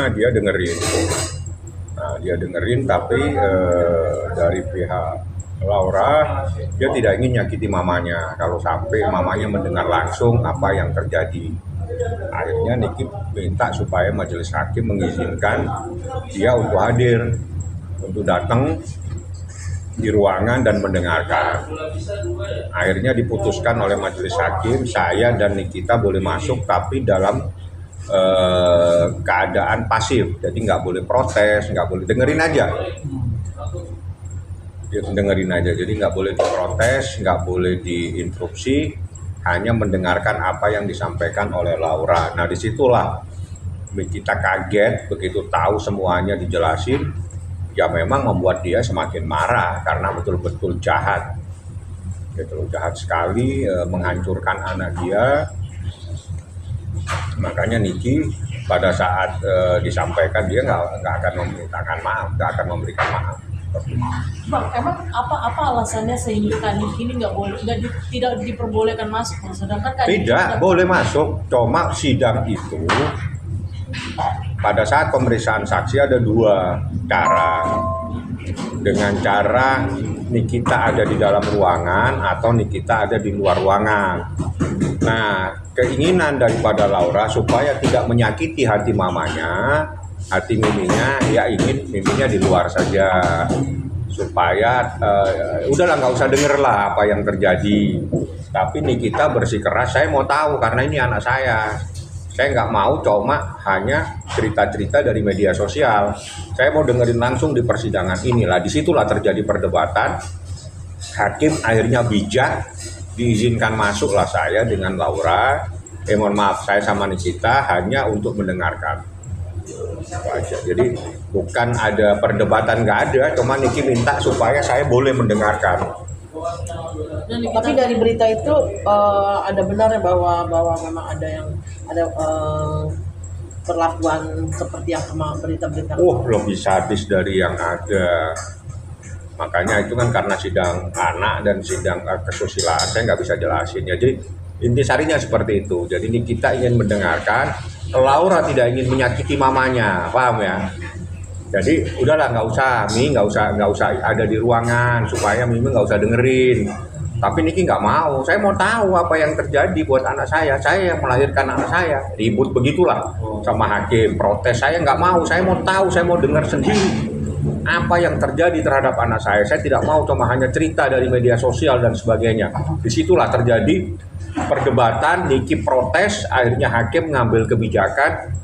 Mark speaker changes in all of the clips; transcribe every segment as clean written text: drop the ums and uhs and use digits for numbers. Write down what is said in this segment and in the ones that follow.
Speaker 1: pertama dia dengerin. Nah, dia dengerin tapi dari pihak Laura dia tidak ingin nyakiti mamanya kalau sampai mamanya mendengar langsung apa yang terjadi. Akhirnya Niki minta supaya majelis hakim mengizinkan dia untuk hadir, untuk datang di ruangan dan mendengarkan. Akhirnya diputuskan oleh majelis hakim saya dan Nikita boleh masuk tapi dalam keadaan pasif, jadi nggak boleh protes, nggak boleh dengerin aja, jadi nggak boleh diprotes, nggak boleh diinterupsi, hanya mendengarkan apa yang disampaikan oleh Laura. Nah disitulah kita kaget begitu tahu semuanya dijelasin, ya memang membuat dia semakin marah karena betul-betul jahat, jahat sekali, menghancurkan anak dia. Makanya Niki pada saat disampaikan dia nggak akan memintakan maaf, nggak akan memberikan maaf.
Speaker 2: Bang, emang apa alasannya sehingga Kak Niki ini tidak diperbolehkan masuk? Sedangkan Kak Niki
Speaker 1: tidak boleh masuk, cuma sidang itu pada saat pemeriksaan saksi ada dua cara. Dengan cara Nikita ada di dalam ruangan atau Nikita ada di luar ruangan. Nah, keinginan daripada Laura supaya tidak menyakiti hati mamanya, hati miminya, ya ingin miminya di luar saja. Supaya udahlah nggak usah denger lah apa yang terjadi. Tapi Nikita bersikeras, saya mau tahu karena ini anak saya. Saya nggak mau cuma hanya cerita-cerita dari media sosial. Saya mau dengerin langsung di persidangan inilah. Disitulah terjadi perdebatan. Hakim akhirnya bijak, diizinkan masuklah saya dengan Laura. Mohon maaf, saya sama Nikita hanya untuk mendengarkan. Jadi bukan ada perdebatan, nggak ada. Cuma Niki minta supaya saya boleh mendengarkan.
Speaker 3: Tapi dari berita itu ada benarnya bahwa memang ada perlakuan seperti yang sama berita-berita.
Speaker 1: Lebih sadis dari yang ada. Makanya itu kan karena sidang anak dan sidang kesusilaan saya nggak bisa jelasin. Jadi intisarinya seperti itu. Jadi ini kita ingin mendengarkan. Laura tidak ingin menyakiti mamanya, paham ya? Jadi udahlah nggak usah ada di ruangan supaya Mimi nggak usah dengerin. Tapi Niki nggak mau. Saya mau tahu apa yang terjadi buat anak saya. Saya yang melahirkan anak saya. Ribut begitulah sama hakim. Protes saya nggak mau. Saya mau tahu. Saya mau dengar sendiri apa yang terjadi terhadap anak saya. Saya tidak mau cuma hanya cerita dari media sosial dan sebagainya. Disitulah terjadi perdebatan. Niki protes. Akhirnya hakim mengambil kebijakan.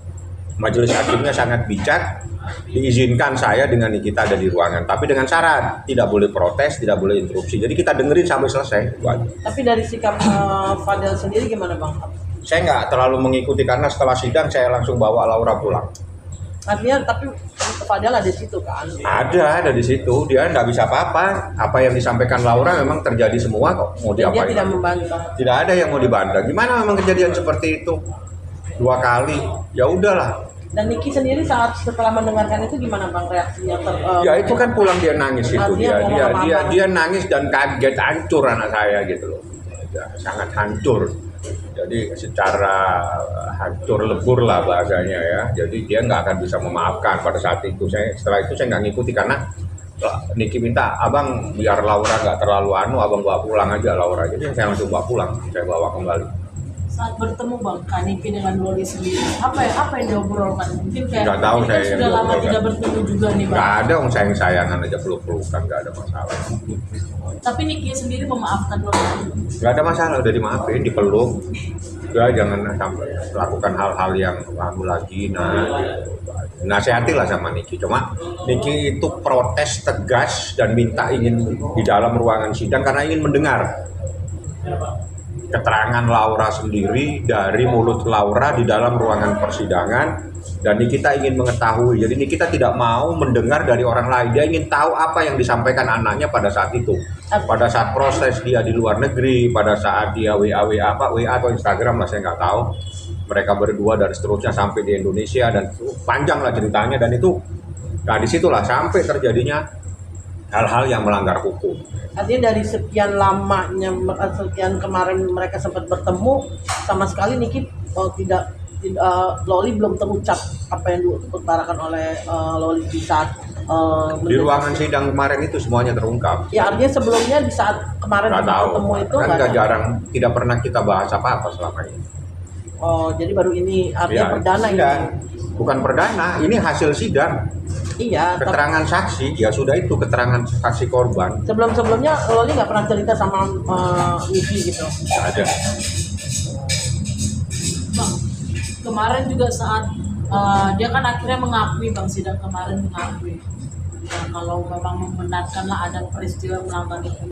Speaker 1: Majelis hakimnya sangat bijak, diizinkan saya dengan Nikita ada di ruangan, tapi dengan syarat tidak boleh protes, tidak boleh interupsi. Jadi kita dengerin sampai selesai.
Speaker 3: Tapi dari sikap Fadel sendiri gimana Bang?
Speaker 1: Saya nggak terlalu mengikuti karena setelah sidang saya langsung bawa Laura pulang.
Speaker 3: Artinya tapi Fadel ada di situ kan?
Speaker 1: Ada di situ. Dia nggak bisa apa-apa. Apa yang disampaikan Laura memang terjadi semua kok. Mau diapain?
Speaker 3: Dia tidak membantah.
Speaker 1: Tidak ada yang mau dibantah. Gimana memang kejadian seperti itu? 2 kali. Ya udahlah.
Speaker 3: Dan Niki sendiri saat setelah mendengarkan itu gimana Bang reaksinya?
Speaker 1: Ya itu kan pulang dia nangis itu. Dia nangis dan kaget, hancur anak saya gitu loh. Ya, sangat hancur. Jadi secara hancur lebur lah bahasanya ya. Jadi dia nggak akan bisa memaafkan pada saat itu. Setelah itu saya nggak ngikuti karena Niki minta, abang biar Laura nggak terlalu abang bawa pulang aja Laura. Jadi saya langsung bawa pulang, saya bawa kembali.
Speaker 2: Saat bertemu Bang Kak Niki dengan Loli sendiri, apa yang diobrolkan? Mungkin kayak
Speaker 1: nggak tahu saya
Speaker 2: sudah lama tidak bertemu juga nih Bang.
Speaker 1: Nggak ada, sayang-sayangan aja peluk-pelukan, nggak ada masalah.
Speaker 2: Tapi Niki sendiri memaafkan Loli.
Speaker 1: Nggak ada masalah, udah dimaafin, dipeluk. Ya jangan sampai lakukan hal-hal yang lalu lagi. Nasihatilah sama Niki. Cuma Niki itu protes tegas dan minta ingin di dalam ruangan sidang karena ingin mendengar keterangan Laura sendiri dari mulut Laura di dalam ruangan persidangan, dan Nikita ingin mengetahui. Jadi Nikita tidak mau mendengar dari orang lain, dia ingin tahu apa yang disampaikan anaknya pada saat itu, pada saat proses dia di luar negeri, pada saat dia WA atau Instagram lah saya nggak tahu, mereka berdua dan seterusnya sampai di Indonesia, dan panjang lah ceritanya. Dan itu disitulah sampai terjadinya hal-hal yang melanggar hukum.
Speaker 3: Artinya dari sekian lamanya, sekian kemarin mereka sempat bertemu, sama sekali Niki tidak Loli belum terucap apa yang diutarakan oleh Loli di saat
Speaker 1: Di ruangan sidang kemarin itu semuanya terungkap.
Speaker 3: ya artinya sebelumnya di saat kemarin
Speaker 1: Nggak tahu,
Speaker 3: ketemu itu
Speaker 1: kan
Speaker 3: nggak
Speaker 1: nggak
Speaker 3: ada.
Speaker 1: jarang, tidak pernah kita bahas apa-apa selama ini.
Speaker 3: Oh jadi baru ini artinya
Speaker 1: Ya,
Speaker 3: perdana ini.
Speaker 1: sidang. Bukan perdana, ini hasil sidang.
Speaker 3: Iya.
Speaker 1: Keterangan saksi, ya sudah itu keterangan saksi korban.
Speaker 3: Sebelumnya Loli nggak pernah cerita sama Niki gitu.
Speaker 1: Nggak ada.
Speaker 2: Bang, kemarin juga saat dia kan akhirnya mengakui, Bang, sidang kemarin mengakui. Ya, kalau memang membenarkanlah ada peristiwa melakukan itu.